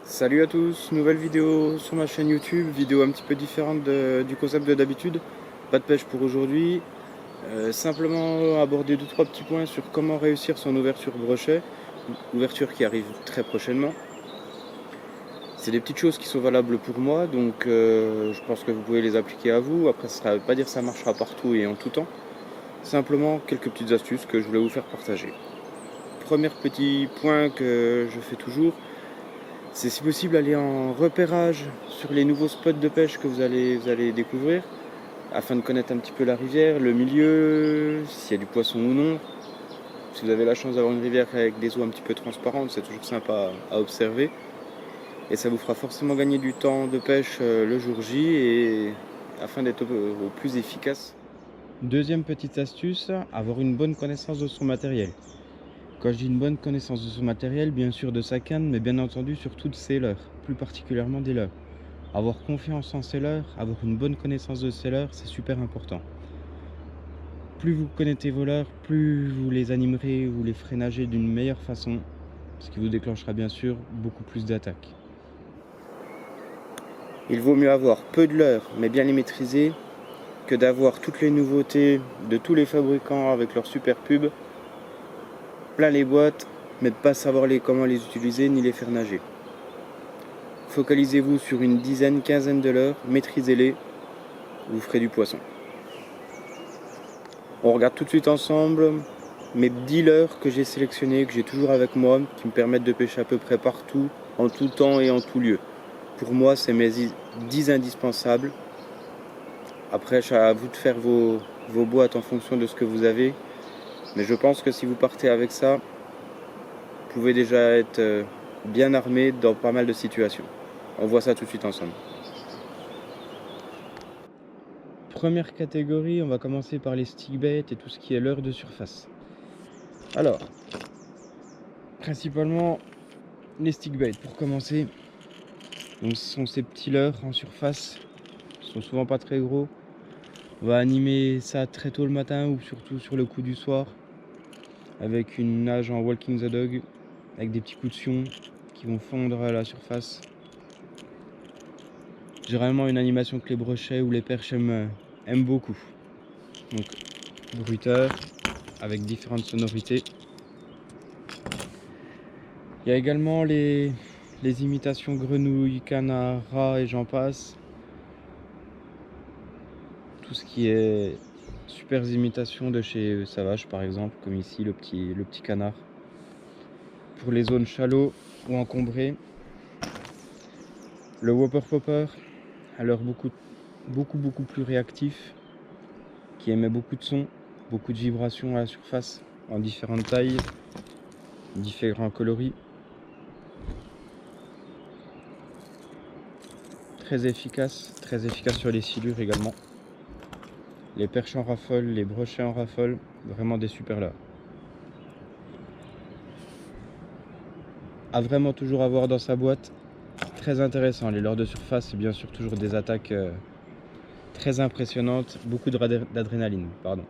Salut à tous, nouvelle vidéo sur ma chaîne YouTube, vidéo un petit peu différente du concept de d'habitude. Pas de pêche pour aujourd'hui, simplement aborder 2-3 petits points sur comment réussir son ouverture brochet, ouverture qui arrive très prochainement. C'est des petites choses qui sont valables pour moi, donc je pense que vous pouvez les appliquer à vous. Après ça ne veut pas dire que ça marchera partout et en tout temps, simplement quelques petites astuces que je voulais vous faire partager. Premier petit point que je fais toujours, c'est si possible aller en repérage sur les nouveaux spots de pêche que vous allez découvrir, afin de connaître un petit peu la rivière, le milieu, s'il y a du poisson ou non. Si vous avez la chance d'avoir une rivière avec des eaux un petit peu transparentes, c'est toujours sympa à observer. Et ça vous fera forcément gagner du temps de pêche le jour J, et afin d'être au plus efficace. Deuxième petite astuce, avoir une bonne connaissance de son matériel. Quand je dis une bonne connaissance de son matériel, bien sûr de sa canne, mais bien entendu surtout de ses leurres, plus particulièrement des leurres. Avoir confiance en ses leurres, avoir une bonne connaissance de ses leurres, c'est super important. Plus vous connaissez vos leurres, plus vous les animerez, vous les ferez nager d'une meilleure façon, ce qui vous déclenchera bien sûr beaucoup plus d'attaques. Il vaut mieux avoir peu de leurres, mais bien les maîtriser, que d'avoir toutes les nouveautés de tous les fabricants avec leurs super pubs, plein les boîtes, mais de ne pas savoir comment les utiliser ni les faire nager. Focalisez-vous sur une dizaine, quinzaine de leurres, maîtrisez-les, vous ferez du poisson. On regarde tout de suite ensemble mes 10 leurres que j'ai sélectionnés, que j'ai toujours avec moi, qui me permettent de pêcher à peu près partout, en tout temps et en tout lieu. Pour moi, c'est mes 10 indispensables. Après, c'est à vous de faire vos boîtes en fonction de ce que vous avez. Mais je pense que si vous partez avec ça, vous pouvez déjà être bien armé dans pas mal de situations. On voit ça tout de suite ensemble. Première catégorie, on va commencer par les stickbaits et tout ce qui est leurre de surface. Alors, principalement les stickbaits pour commencer. Donc, ce sont ces petits leurres en surface, ils sont souvent pas très gros. On va animer ça très tôt le matin ou surtout sur le coup du soir, avec une nage en walking the dog, avec des petits coups de sion qui vont fondre à la surface. Généralement une animation que les brochets ou les perches aiment beaucoup. Donc bruiteur avec différentes sonorités. Il y a également les imitations grenouilles, canards, rats et j'en passe. Tout ce qui est super imitations de chez Savage par exemple, comme ici le petit canard. Pour les zones shallow ou encombrées, le Whopper Popper, alors beaucoup plus réactif, qui émet beaucoup de sons, beaucoup de vibrations à la surface, en différentes tailles, différents coloris. Très efficace sur les silures également. Les perches en raffole, les brochets en raffole, vraiment des super leurres. À vraiment toujours avoir dans sa boîte, très intéressant. Les leurres de surface, c'est bien sûr toujours des attaques très impressionnantes, beaucoup d'adrénaline, pardon.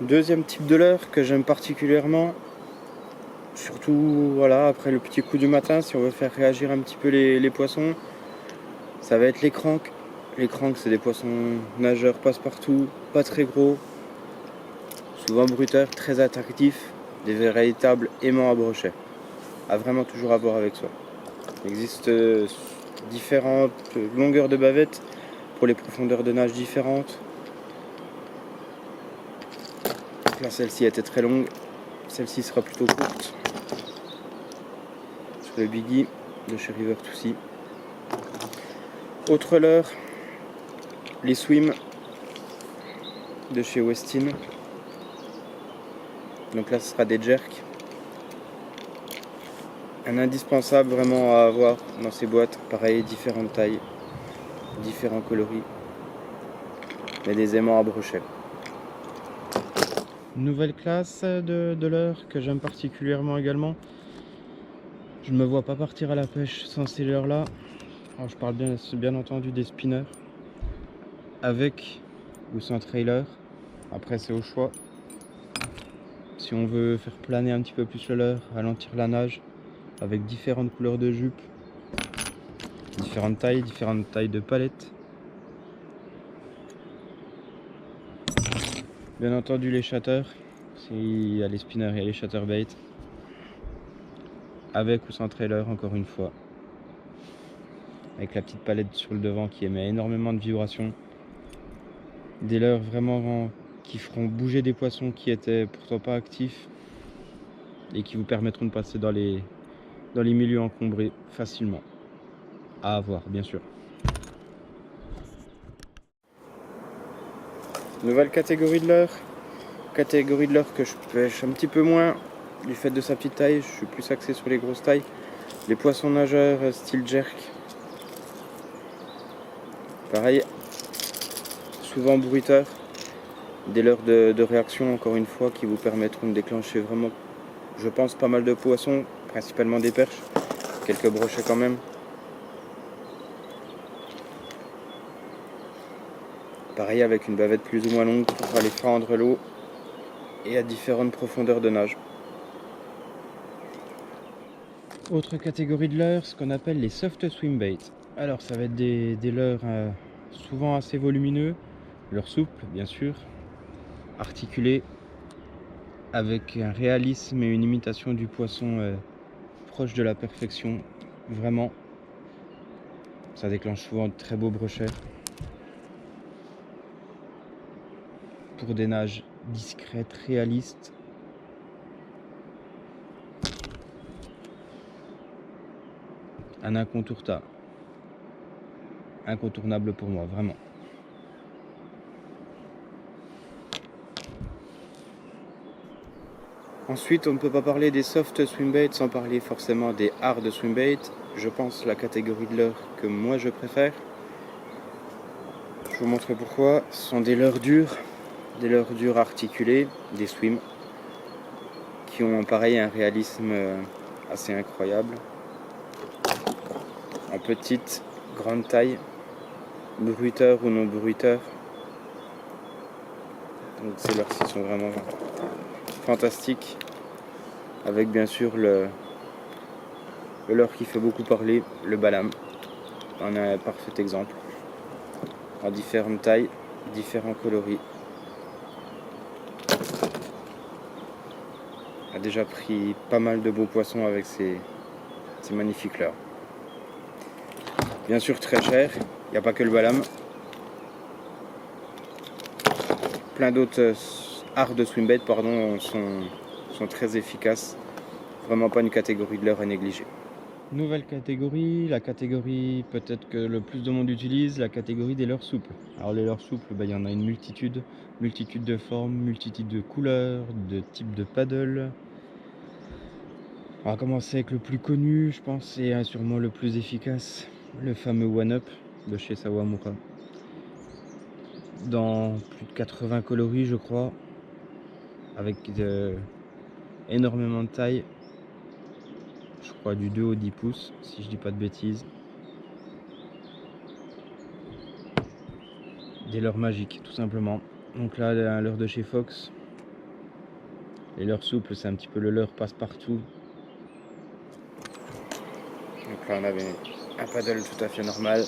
Deuxième type de leurre que j'aime particulièrement, surtout voilà, après le petit coup du matin, si on veut faire réagir un petit peu les poissons, ça va être les cranks. Les cranks, c'est des poissons nageurs passe-partout, pas très gros, souvent bruteurs, très attractifs, des véritables aimants à brochet. À vraiment toujours avoir avec soi. Il existe différentes longueurs de bavette pour les profondeurs de nage différentes. Donc là, celle-ci était très longue, celle-ci sera plutôt courte. Sur le Biggie de chez River to Sea. Autre leurre, les Swim de chez Westin. Donc là, ce sera des jerks. Un indispensable vraiment à avoir dans ces boîtes. Pareil, différentes tailles, différents coloris, mais des aimants à brochet. Nouvelle classe de leurre que j'aime particulièrement également. Je ne me vois pas partir à la pêche sans ces leurres là. Alors, je parle bien entendu des spinners avec ou sans trailer. Après c'est au choix. Si on veut faire planer un petit peu plus le leurre, ralentir la nage avec différentes couleurs de jupe, différentes tailles de palettes. Bien entendu les chatters, s'il y a les spinners et les chatterbait, avec ou sans trailer encore une fois. Avec la petite palette sur le devant qui émet énormément de vibrations. Des leurres vraiment qui feront bouger des poissons qui étaient pourtant pas actifs et qui vous permettront de passer dans les milieux encombrés facilement. À avoir bien sûr. Nouvelle catégorie de leurre. Catégorie de leurre que je pêche un petit peu moins du fait de sa petite taille. Je suis plus axé sur les grosses tailles. Les poissons nageurs style jerk. Pareil, souvent bruiteurs. Des leurres de réaction encore une fois qui vous permettront de déclencher vraiment, je pense, pas mal de poissons, principalement des perches, quelques brochets quand même. Pareil avec une bavette plus ou moins longue pour aller fendre l'eau et à différentes profondeurs de nage. Autre catégorie de leurres, ce qu'on appelle les soft swim bait. Alors ça va être des leurres souvent assez volumineux, leurres souples bien sûr, articulés, avec un réalisme et une imitation du poisson proche de la perfection. Vraiment, ça déclenche souvent de très beaux brochets. Pour des nages discrètes, réalistes. Un incontournable pour moi, vraiment. Ensuite, on ne peut pas parler des soft swimbaits sans parler forcément des hard swimbaits. Je pense la catégorie de leurres que moi je préfère. Je vous montrer pourquoi. Ce sont des leurres durs articulés, des swims, qui ont pareil un réalisme assez incroyable. En petite, grande taille, bruiteurs ou non bruiteurs. Donc ces leurres-ci sont vraiment fantastiques. Avec bien sûr le leurre qui fait beaucoup parler, le balam. On a un parfait exemple. En différentes tailles, différents coloris. A déjà pris pas mal de beaux poissons avec ces magnifiques leurres. Bien sûr très cher, il n'y a pas que le balam. Plein d'autres hard swimbaits sont très efficaces. Vraiment pas une catégorie de leurre à négliger. Nouvelle catégorie, la catégorie peut-être que le plus de monde utilise, la catégorie des leurres souples. Alors les leurres souples, il y en a une multitude de formes, multitude de couleurs, de types de paddle. On va commencer avec le plus connu, je pense, et sûrement le plus efficace, le fameux One Up de chez Sawamura. Dans plus de 80 coloris, je crois, avec énormément de taille. Je crois du 2 au 10 pouces, si je dis pas de bêtises. Des leurres magiques, tout simplement. Donc là, un leurre de chez Fox. Les leurres souples, c'est un petit peu le leurre passe-partout. Donc là, on avait un paddle tout à fait normal.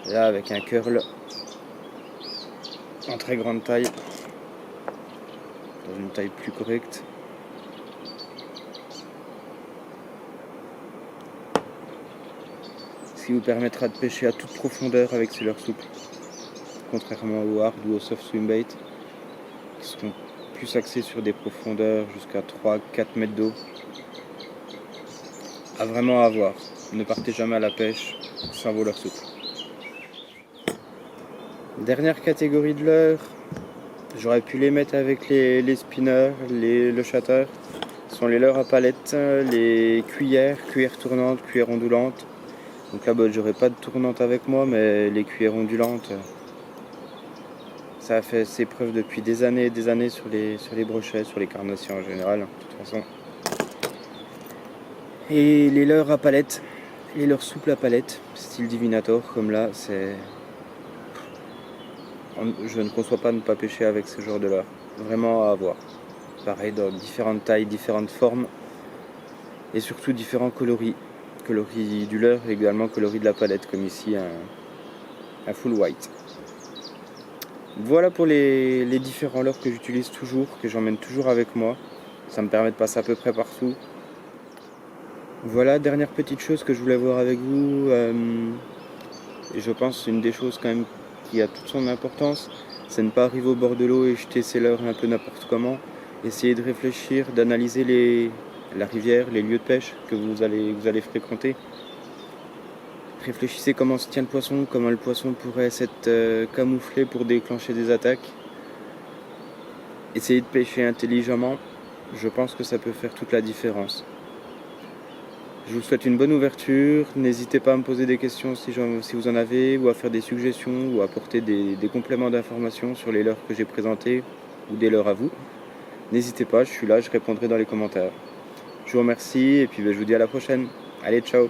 Là, avec un curl en très grande taille, dans une taille plus correcte. Ce qui vous permettra de pêcher à toute profondeur avec ces leurres souples, contrairement au hard ou au soft swimbait, qui seront plus axés sur des profondeurs jusqu'à 3-4 mètres d'eau. À vraiment avoir. Ne partez jamais à la pêche sans vos leurres souples. Dernière catégorie de leurres, j'aurais pu les mettre avec les spinners, le shatter. Ce sont les leurres à palette, les cuillères tournantes, cuillères ondulantes. Donc là, j'aurais pas de tournante avec moi, mais les cuillères ondulantes, Ça a fait ses preuves depuis des années et des années sur les brochets, sur les carnassiers en général, de toute façon. Et les leurres à palette, les leurres souples à palette, style Divinator, comme là, je ne conçois pas de ne pas pêcher avec ce genre de leurre. Vraiment à avoir. Pareil, dans différentes tailles, différentes formes, et surtout différents coloris. Coloris du leurre et également coloris de la palette, comme ici un full white. Voilà pour les différents leurres que j'utilise toujours, que j'emmène toujours avec moi. Ça me permet de passer à peu près partout. Voilà, dernière petite chose que je voulais voir avec vous, et je pense une des choses quand même qui a toute son importance, c'est ne pas arriver au bord de l'eau et jeter ses leurres un peu n'importe comment. Essayer de réfléchir, d'analyser la rivière, les lieux de pêche que vous allez fréquenter. Réfléchissez comment se tient le poisson, comment le poisson pourrait s'être camouflé pour déclencher des attaques. Essayez de pêcher intelligemment, je pense que ça peut faire toute la différence. Je vous souhaite une bonne ouverture, n'hésitez pas à me poser des questions si vous en avez, ou à faire des suggestions, ou à apporter des compléments d'informations sur les leurres que j'ai présentés, ou des leurres à vous. N'hésitez pas, je suis là, je répondrai dans les commentaires. Je vous remercie, et puis je vous dis à la prochaine. Allez, ciao!